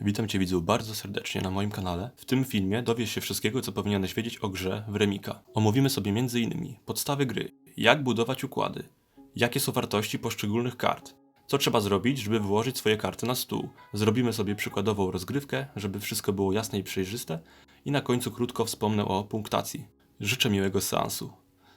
Witam Cię widzu bardzo serdecznie na moim kanale. W tym filmie dowiesz się wszystkiego, co powinieneś wiedzieć o grze w Remika. Omówimy sobie m.in. podstawy gry, jak budować układy, jakie są wartości poszczególnych kart, co trzeba zrobić, żeby wyłożyć swoje karty na stół. Zrobimy sobie przykładową rozgrywkę, żeby wszystko było jasne i przejrzyste i na końcu krótko wspomnę o punktacji. Życzę miłego seansu.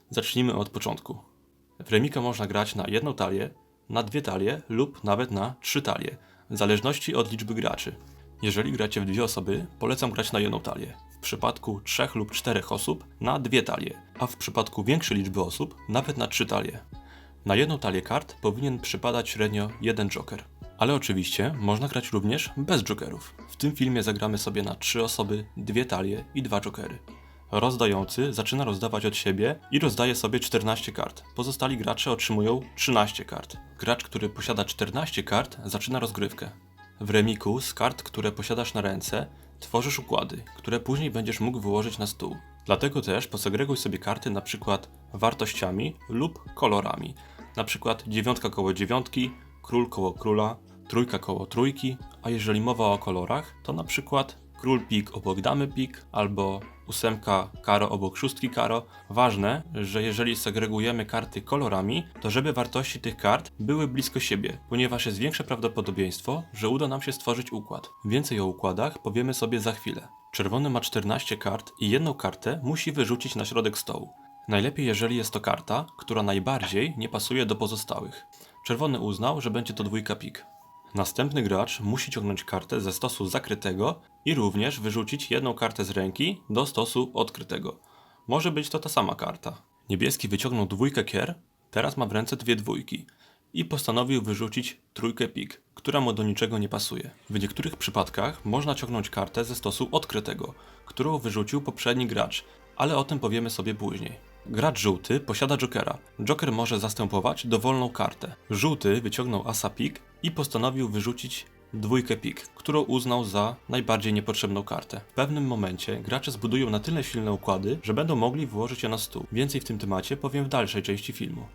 Zacznijmy od początku. W Remika można grać na jedną talię, na dwie talie lub nawet na 3 talie, w zależności od liczby graczy. Jeżeli gracie w 2 osoby, polecam grać na jedną talię. W przypadku 3 lub 4 osób na 2 talie, a w przypadku większej liczby osób nawet na 3 talie. Na jedną talię kart powinien przypadać średnio 1 joker. Ale oczywiście można grać również bez jokerów. W tym filmie zagramy sobie na 3 osoby, 2 talie i 2 jokery. Rozdający zaczyna rozdawać od siebie i rozdaje sobie 14 kart. Pozostali gracze otrzymują 13 kart. Gracz, który posiada 14 kart, zaczyna rozgrywkę. W Remiku z kart, które posiadasz na ręce, tworzysz układy, które później będziesz mógł wyłożyć na stół. Dlatego też posegreguj sobie karty na przykład wartościami lub kolorami. Na przykład 9 koło 9, król koło króla, trójka koło trójki, a jeżeli mowa o kolorach, to na przykład król pik obok damy pik, albo 8 karo obok 6 karo. Ważne, że jeżeli segregujemy karty kolorami, to żeby wartości tych kart były blisko siebie, ponieważ jest większe prawdopodobieństwo, że uda nam się stworzyć układ. Więcej o układach powiemy sobie za chwilę. Czerwony ma 14 kart i jedną kartę musi wyrzucić na środek stołu. Najlepiej jeżeli jest to karta, która najbardziej nie pasuje do pozostałych. Czerwony uznał, że będzie to dwójka pik. Następny gracz musi ciągnąć kartę ze stosu zakrytego i również wyrzucić jedną kartę z ręki do stosu odkrytego. Może być to ta sama karta. Niebieski wyciągnął dwójkę kier, teraz ma w ręce 2 dwójki i postanowił wyrzucić trójkę pik, która mu do niczego nie pasuje. W niektórych przypadkach można ciągnąć kartę ze stosu odkrytego, którą wyrzucił poprzedni gracz, ale o tym powiemy sobie później. Gracz żółty posiada jokera. Joker może zastępować dowolną kartę. Żółty wyciągnął asa pik i postanowił wyrzucić dwójkę pik, którą uznał za najbardziej niepotrzebną kartę. W pewnym momencie gracze zbudują na tyle silne układy, że będą mogli wyłożyć je na stół. Więcej w tym temacie powiem w dalszej części filmu.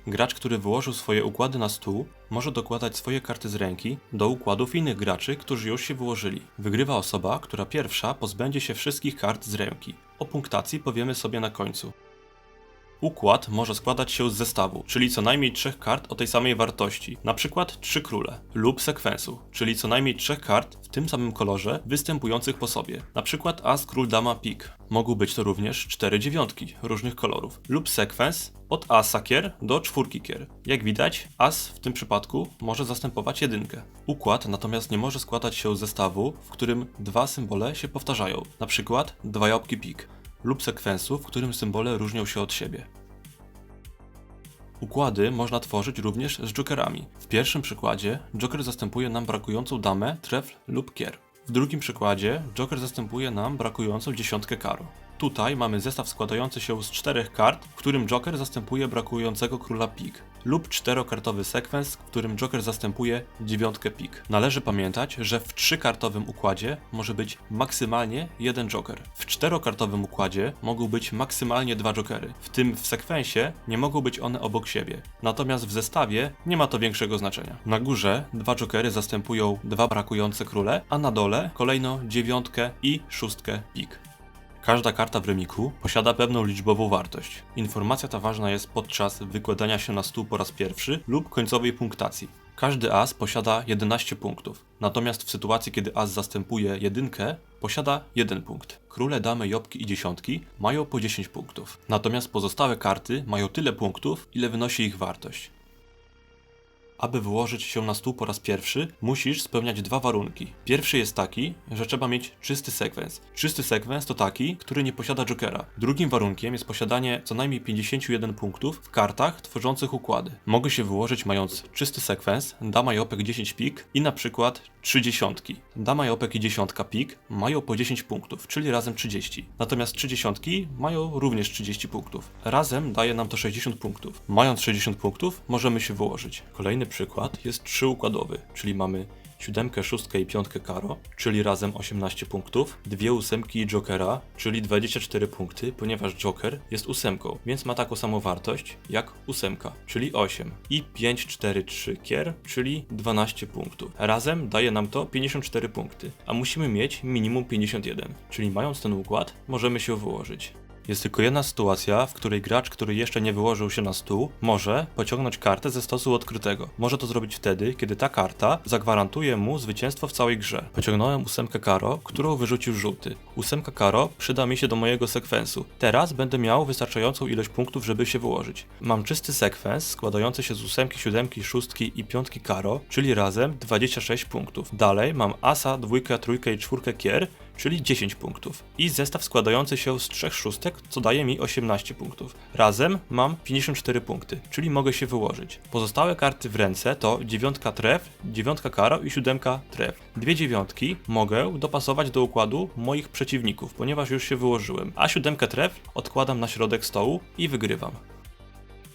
Gracz, który wyłożył swoje układy na stół, może dokładać swoje karty z ręki do układów innych graczy, którzy już się wyłożyli. Wygrywa osoba, która pierwsza pozbędzie się wszystkich kart z ręki. O punktacji powiemy sobie na końcu. Układ może składać się z zestawu, czyli co najmniej 3 kart o tej samej wartości, np. 3 króle, lub sekwensu, czyli co najmniej 3 kart w tym samym kolorze występujących po sobie, np. as, król, dama, pik. Mogą być to również 4 dziewiątki różnych kolorów, lub sekwens od asa kier do 4 kier. Jak widać, as w tym przypadku może zastępować jedynkę. Układ natomiast nie może składać się z zestawu, w którym 2 symbole się powtarzają, np. 2 jabłki pik. Lub sekwensu, w którym symbole różnią się od siebie. Układy można tworzyć również z jokerami. W pierwszym przykładzie joker zastępuje nam brakującą damę, trefl lub kier. W drugim przykładzie joker zastępuje nam brakującą dziesiątkę karo. Tutaj mamy zestaw składający się z 4 kart, w którym joker zastępuje brakującego króla pik, lub 4-kartowy sekwens, w którym joker zastępuje 9 pik. Należy pamiętać, że w 3-kartowym układzie może być maksymalnie 1 joker. W 4-kartowym układzie mogą być maksymalnie 2 jokery, w tym w sekwensie nie mogą być one obok siebie. Natomiast w zestawie nie ma to większego znaczenia. Na górze 2 jokery zastępują 2 brakujące króle, a na dole kolejno 9 i 6 pik. Każda karta w Remiku posiada pewną liczbową wartość. Informacja ta ważna jest podczas wykładania się na stół po raz pierwszy lub końcowej punktacji. Każdy as posiada 11 punktów, natomiast w sytuacji kiedy as zastępuje jedynkę, posiada 1 punkt. Króle, damy, jobki i dziesiątki mają po 10 punktów, natomiast pozostałe karty mają tyle punktów, ile wynosi ich wartość. Aby wyłożyć się na stół po raz pierwszy, musisz spełniać 2 warunki. Pierwszy jest taki, że trzeba mieć czysty sekwens. Czysty sekwens to taki, który nie posiada jokera. Drugim warunkiem jest posiadanie co najmniej 51 punktów w kartach tworzących układy. Mogę się wyłożyć mając czysty sekwens, dama i opek 10 pik i na przykład 3 dziesiątki. Dama i opek i dziesiątka pik mają po 10 punktów, czyli razem 30. Natomiast 3 dziesiątki mają również 30 punktów. Razem daje nam to 60 punktów. Mając 60 punktów możemy się wyłożyć. Kolejny przykład jest 3-układowy, czyli mamy siódemkę, szóstkę i piątkę karo, czyli razem 18 punktów, dwie ósemki i jokera, czyli 24 punkty, ponieważ joker jest ósemką, więc ma taką samą wartość jak ósemka, czyli 8. I 5, 4, 3 kier, czyli 12 punktów. Razem daje nam to 54 punkty, a musimy mieć minimum 51, czyli mając ten układ, możemy się wyłożyć. Jest tylko jedna sytuacja, w której gracz, który jeszcze nie wyłożył się na stół, może pociągnąć kartę ze stosu odkrytego. Może to zrobić wtedy, kiedy ta karta zagwarantuje mu zwycięstwo w całej grze. Pociągnąłem ósemkę karo, którą wyrzucił żółty. Ósemka karo przyda mi się do mojego sekwensu. Teraz będę miał wystarczającą ilość punktów, żeby się wyłożyć. Mam czysty sekwens składający się z ósemki, siódemki, szóstki i piątki karo, czyli razem 26 punktów. Dalej mam asa, dwójkę, trójkę i czwórkę kier, czyli 10 punktów. I zestaw składający się z 3 szóstek, co daje mi 18 punktów. Razem mam 54 punkty, czyli mogę się wyłożyć. Pozostałe karty w ręce to dziewiątka tref, dziewiątka karo i siódemka tref. Dwie dziewiątki mogę dopasować do układu moich przeciwników, ponieważ już się wyłożyłem, a siódemkę tref odkładam na środek stołu i wygrywam.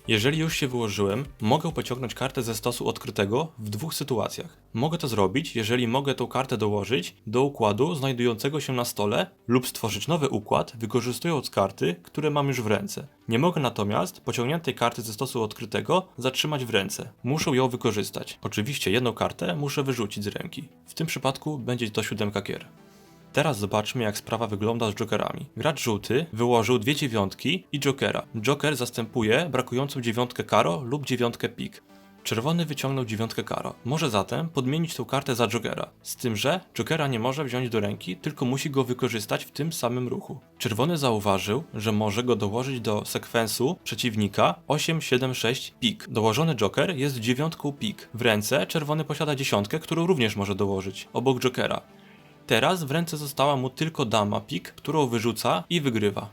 Jeżeli już się wyłożyłem, mogę pociągnąć kartę ze stosu odkrytego w dwóch sytuacjach. Mogę to zrobić, jeżeli mogę tą kartę dołożyć do układu znajdującego się na stole lub stworzyć nowy układ, wykorzystując karty, które mam już w ręce. Nie mogę natomiast pociągniętej karty ze stosu odkrytego zatrzymać w ręce. Muszę ją wykorzystać. Oczywiście jedną kartę muszę wyrzucić z ręki. W tym przypadku będzie to siódemka kier. Teraz zobaczmy, jak sprawa wygląda z jokerami. Gracz żółty wyłożył dwie dziewiątki i jokera. Joker zastępuje brakującą dziewiątkę karo lub dziewiątkę pik. Czerwony wyciągnął dziewiątkę karo. Może zatem podmienić tą kartę za jokera. Z tym, że jokera nie może wziąć do ręki, tylko musi go wykorzystać w tym samym ruchu. Czerwony zauważył, że może go dołożyć do sekwensu przeciwnika 8, 7, 6 pik. Dołożony joker jest dziewiątką pik. W ręce czerwony posiada dziesiątkę, którą również może dołożyć, obok jokera. Teraz w ręce została mu tylko dama pik, którą wyrzuca i wygrywa.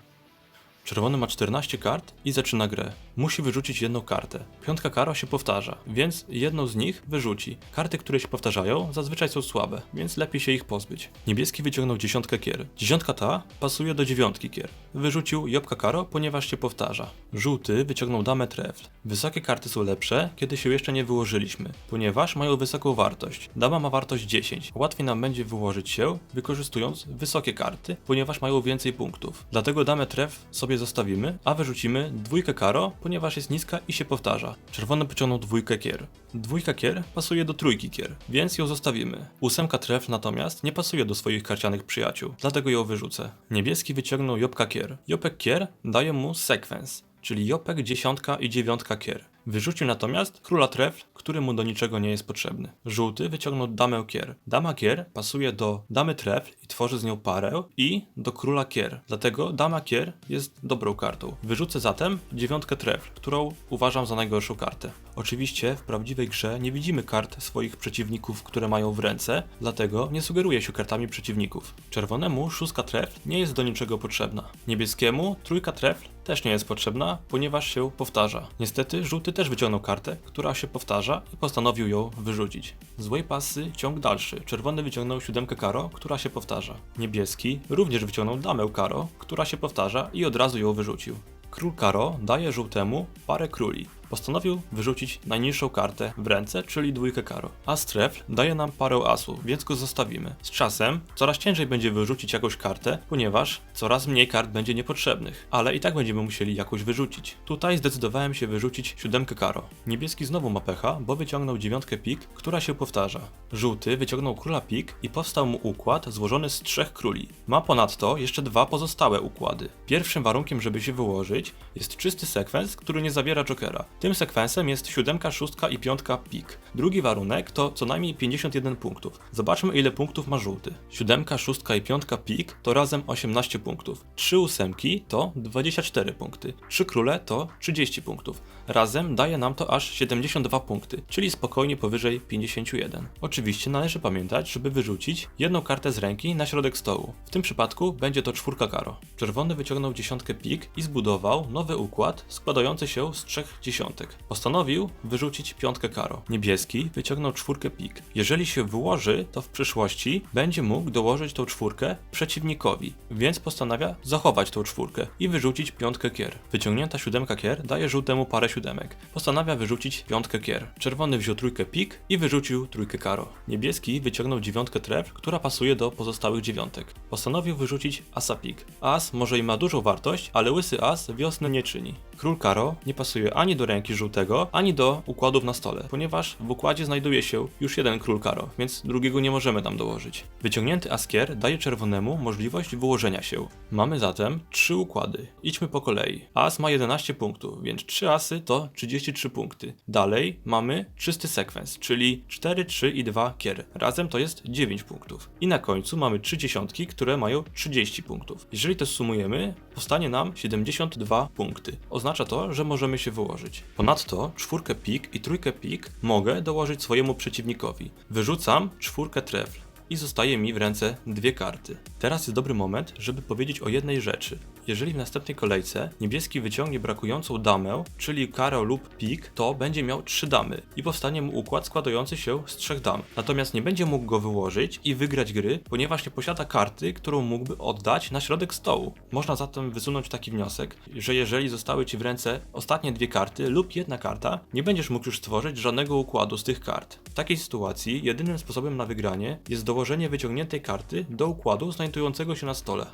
Czerwony ma 14 kart i zaczyna grę. Musi wyrzucić jedną kartę. Piątka karo się powtarza, więc jedną z nich wyrzuci. Karty, które się powtarzają, zazwyczaj są słabe, więc lepiej się ich pozbyć. Niebieski wyciągnął dziesiątkę kier. Dziesiątka ta pasuje do dziewiątki kier. Wyrzucił jobka karo, ponieważ się powtarza. Żółty wyciągnął damę trefl. Wysokie karty są lepsze, kiedy się jeszcze nie wyłożyliśmy, ponieważ mają wysoką wartość. Dama ma wartość 10. Łatwiej nam będzie wyłożyć się, wykorzystując wysokie karty, ponieważ mają więcej punktów. Dlatego damę trefl sobie zostawimy, a wyrzucimy dwójkę karo, ponieważ jest niska i się powtarza. Czerwony pociągnął dwójkę kier. Dwójka kier pasuje do trójki kier, więc ją zostawimy. Ósemka tref natomiast nie pasuje do swoich karcianych przyjaciół, dlatego ją wyrzucę. Niebieski wyciągnął jopka kier. Jopek kier daje mu sekwens, czyli jopek, dziesiątka i dziewiątka kier. Wyrzucił natomiast króla trefl, który mu do niczego nie jest potrzebny. Żółty wyciągnął damę kier. Dama kier pasuje do damy trefl i tworzy z nią parę i do króla kier. Dlatego dama kier jest dobrą kartą. Wyrzucę zatem dziewiątkę trefl, którą uważam za najgorszą kartę. Oczywiście w prawdziwej grze nie widzimy kart swoich przeciwników, które mają w ręce, dlatego nie sugeruję się kartami przeciwników. Czerwonemu szóstka trefl nie jest do niczego potrzebna. Niebieskiemu trójka trefl też nie jest potrzebna, ponieważ się powtarza. Niestety żółty też wyciągnął kartę, która się powtarza i postanowił ją wyrzucić. Złej pasy ciąg dalszy. Czerwony wyciągnął siódemkę karo, która się powtarza. Niebieski również wyciągnął damę karo, która się powtarza i od razu ją wyrzucił. Król karo daje żółtemu parę króli. Postanowił wyrzucić najniższą kartę w ręce, czyli dwójkę karo. As trefl daje nam parę asów, więc go zostawimy. Z czasem coraz ciężej będzie wyrzucić jakąś kartę, ponieważ coraz mniej kart będzie niepotrzebnych, ale i tak będziemy musieli jakąś wyrzucić. Tutaj zdecydowałem się wyrzucić siódemkę karo. Niebieski znowu ma pecha, bo wyciągnął dziewiątkę pik, która się powtarza. Żółty wyciągnął króla pik i powstał mu układ złożony z 3 króli. Ma ponadto jeszcze 2 pozostałe układy. Pierwszym warunkiem, żeby się wyłożyć, jest czysty sekwens, który nie zawiera jokera. Tym sekwensem jest siódemka, szóstka i piątka pik. Drugi warunek to co najmniej 51 punktów. Zobaczmy, ile punktów ma żółty. Siódemka, szóstka i piątka pik to razem 18 punktów. 3 ósemki to 24 punkty. 3 króle to 30 punktów. Razem daje nam to aż 72 punkty, czyli spokojnie powyżej 51. Oczywiście należy pamiętać, żeby wyrzucić jedną kartę z ręki na środek stołu. W tym przypadku będzie to czwórka karo. Czerwony wyciągnął dziesiątkę pik i zbudował nowy układ składający się z 3 dziesiątek. dziewiątek. Postanowił wyrzucić piątkę karo. Niebieski wyciągnął czwórkę pik. Jeżeli się wyłoży, to w przyszłości będzie mógł dołożyć tą czwórkę przeciwnikowi, więc postanawia zachować tą czwórkę i wyrzucić piątkę kier. Wyciągnięta siódemka kier daje żółtemu parę siódemek. Postanawia wyrzucić piątkę kier. Czerwony wziął trójkę pik i wyrzucił trójkę karo. Niebieski wyciągnął dziewiątkę tref, która pasuje do pozostałych dziewiątek. Postanowił wyrzucić asa pik. As może i ma dużą wartość, ale łysy as wiosny nie czyni. Król karo nie pasuje ani do ręki żółtego, ani do układów na stole, ponieważ w układzie znajduje się już jeden król karo, więc drugiego nie możemy tam dołożyć. Wyciągnięty as kier daje czerwonemu możliwość wyłożenia się. Mamy zatem 3 układy. Idźmy po kolei. As ma 11 punktów, więc 3 asy to 33 punkty. Dalej mamy czysty sekwens, czyli 4, 3 i 2 kier. Razem to jest 9 punktów. I na końcu mamy 3 dziesiątki, które mają 30 punktów. Jeżeli to sumujemy, powstanie nam 72 punkty. Oznacza to, że możemy się wyłożyć. Ponadto czwórkę pik i trójkę pik mogę dołożyć swojemu przeciwnikowi. Wyrzucam czwórkę trefl i zostaje mi w ręce 2 karty. Teraz jest dobry moment, żeby powiedzieć o jednej rzeczy. Jeżeli w następnej kolejce niebieski wyciągnie brakującą damę, czyli karo lub pik, to będzie miał 3 damy i powstanie mu układ składający się z 3 dam. Natomiast nie będzie mógł go wyłożyć i wygrać gry, ponieważ nie posiada karty, którą mógłby oddać na środek stołu. Można zatem wysunąć taki wniosek, że jeżeli zostały ci w ręce ostatnie 2 karty lub 1 karta, nie będziesz mógł już stworzyć żadnego układu z tych kart. W takiej sytuacji jedynym sposobem na wygranie jest dołożenie wyciągniętej karty do układu znajdującego się na stole.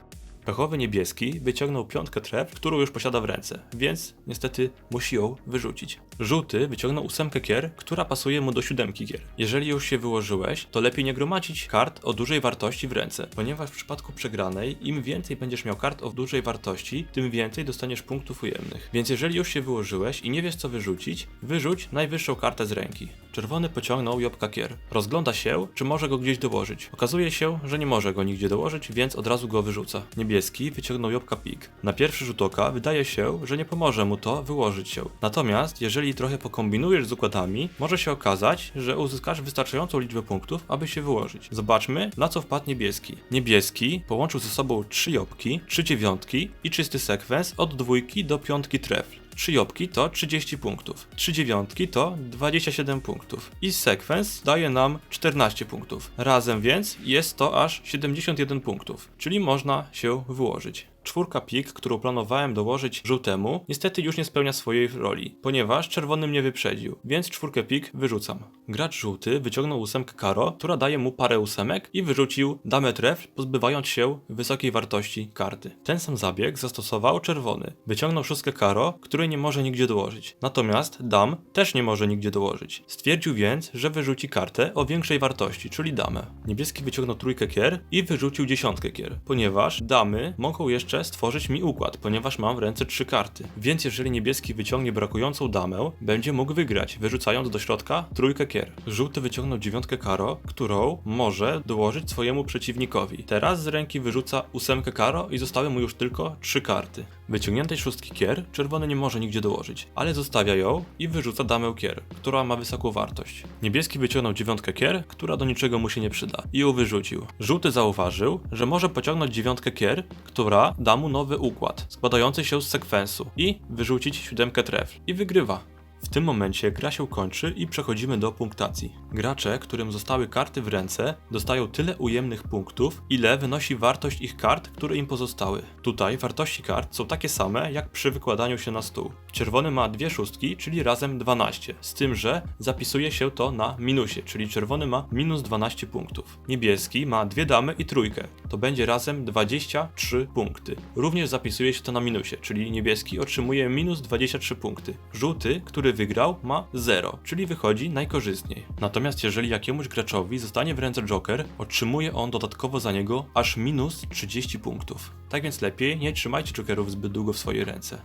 Pechowy niebieski wyciągnął piątkę tref, którą już posiada w ręce, więc niestety musi ją wyrzucić. Żółty wyciągnął 8 kier, która pasuje mu do 7 kier. Jeżeli już się wyłożyłeś, to lepiej nie gromadzić kart o dużej wartości w ręce, ponieważ w przypadku przegranej im więcej będziesz miał kart o dużej wartości, tym więcej dostaniesz punktów ujemnych. Więc jeżeli już się wyłożyłeś i nie wiesz co wyrzucić, wyrzuć najwyższą kartę z ręki. Czerwony pociągnął jobka kier. Rozgląda się, czy może go gdzieś dołożyć. Okazuje się, że nie może go nigdzie dołożyć, więc od razu go wyrzuca. Niebieski wyciągnął jobka pik. Na pierwszy rzut oka wydaje się, że nie pomoże mu to wyłożyć się. Natomiast jeżeli trochę pokombinujesz z układami, może się okazać, że uzyskasz wystarczającą liczbę punktów, aby się wyłożyć. Zobaczmy, na co wpadł niebieski. Niebieski połączył ze sobą 3 jobki, 3 dziewiątki i czysty sekwens od 2 do 5 trefl. 3 jobki to 30 punktów, 3 dziewiątki to 27 punktów i sekwens daje nam 14 punktów. Razem więc jest to aż 71 punktów, czyli można się wyłożyć. Czwórka pik, którą planowałem dołożyć żółtemu, niestety już nie spełnia swojej roli, ponieważ czerwony mnie wyprzedził, więc czwórkę pik wyrzucam. Gracz żółty wyciągnął 8 karo, która daje mu parę ósemek i wyrzucił damę trefl, pozbywając się wysokiej wartości karty. Ten sam zabieg zastosował czerwony. Wyciągnął 6 karo, której nie może nigdzie dołożyć. Natomiast dam też nie może nigdzie dołożyć. Stwierdził więc, że wyrzuci kartę o większej wartości, czyli damę. Niebieski wyciągnął trójkę kier i wyrzucił 10 kier, ponieważ damy mogą jeszcze stworzyć mi układ, ponieważ mam w ręce 3 karty. Więc jeżeli niebieski wyciągnie brakującą damę, będzie mógł wygrać, wyrzucając do środka trójkę kier. Żółty wyciągnął 9 karo, którą może dołożyć swojemu przeciwnikowi. Teraz z ręki wyrzuca 8 karo i zostały mu już tylko 3 karty. Wyciągniętej 6 kier czerwony nie może nigdzie dołożyć, ale zostawia ją i wyrzuca damę kier, która ma wysoką wartość. Niebieski wyciągnął 9 kier, która do niczego mu się nie przyda i ją wyrzucił. Żółty zauważył, że może pociągnąć 9 kier, która da mu nowy układ, składający się z sekwensu i wyrzucić 7 trefl i wygrywa. W tym momencie gra się kończy i przechodzimy do punktacji. Gracze, którym zostały karty w ręce, dostają tyle ujemnych punktów, ile wynosi wartość ich kart, które im pozostały. Tutaj wartości kart są takie same, jak przy wykładaniu się na stół. Czerwony ma 2 szóstki, czyli razem 12, z tym, że zapisuje się to na minusie, czyli czerwony ma minus 12 punktów. Niebieski ma 2 damy i trójkę, to będzie razem 23 punkty. Również zapisuje się to na minusie, czyli niebieski otrzymuje minus 23 punkty. Żółty, który wygrał, ma 0, czyli wychodzi najkorzystniej. Natomiast jeżeli jakiemuś graczowi zostanie w ręce Joker, otrzymuje on dodatkowo za niego aż minus 30 punktów. Tak więc lepiej nie trzymajcie Jokerów zbyt długo w swojej ręce.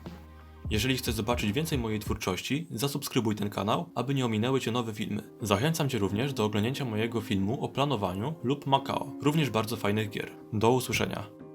Jeżeli chcesz zobaczyć więcej mojej twórczości, zasubskrybuj ten kanał, aby nie ominęły Cię nowe filmy. Zachęcam Cię również do oglądnięcia mojego filmu o planowaniu lub Makao, również bardzo fajnych gier. Do usłyszenia.